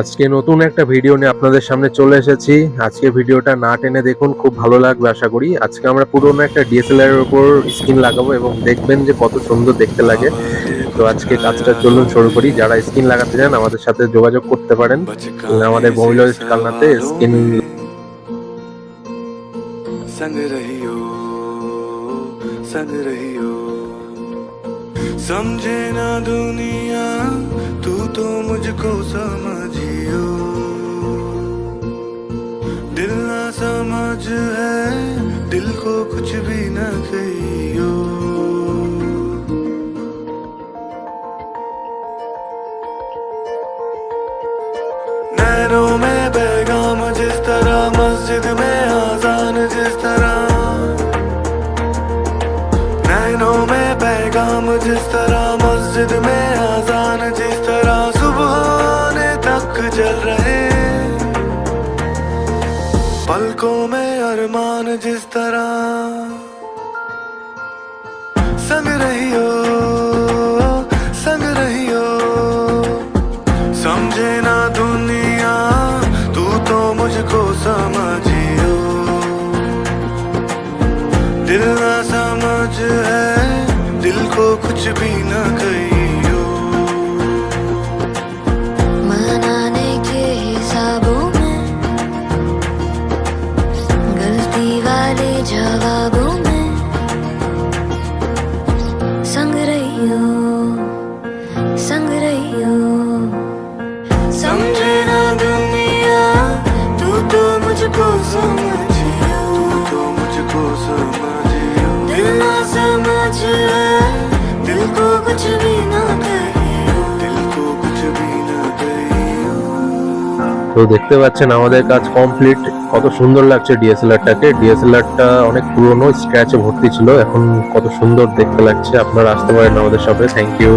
আজকে নতুন একটা ভিডিও নিয়ে আপনাদের সামনে চলে এসেছি। আজকে ভিডিওটা না টেনে দেখুন, খুব ভালো লাগবে আশা করি। আজকে আমরা পুরোনো একটা ডিএসএলআর এর উপর স্ক্রিন লাগাবো এবং দেখবেন যে কত সুন্দর দেখতে লাগে। তো আজকে কাজটা চলুন শুরু করি। যারা স্ক্রিন লাগাতে চান আমাদের সাথে যোগাযোগ করতে পারেন। আমাদের মোবিলয়েস্ট কালনাতে স্ক্রিন संग रहियो संग रहियो समझे ना दुनिया तू तो मुझको समझियो दिल ना समझ है दिल को कुछ भी न कहियो नैनों में पैगाम जिस तरह मस्जिद में आजान जिस तरह नैनों में पैगाम जिस तरह मस्जिद में आजान जिस तरह सुबह होने तक जल रहे पलकों में अरमान जिस तरह संग रहियो समझे ना दुनिया तू तो मुझको समझियो दिल ना समझ है दिल को कुछ भी न कहियो मनाने के हिसाबों में गलती वाले जवाबों में संग रहियो समझे ना दुनिया तू तो मुझको समझियो दिल ना समझ है दिल को कुछ भी ना कहियो তো দেখতে পাচ্ছেন আমাদের কাজ কমপ্লিট। কত সুন্দর লাগছে ডিএসএলআরটাকে। ডিএসএলআরটা অনেক পুরনো, স্ক্র্যাচে ভর্তি ছিল, এখন কত সুন্দর দেখতে লাগছে। আপনারা আসতে পারেন আমাদের শপে। Thank you.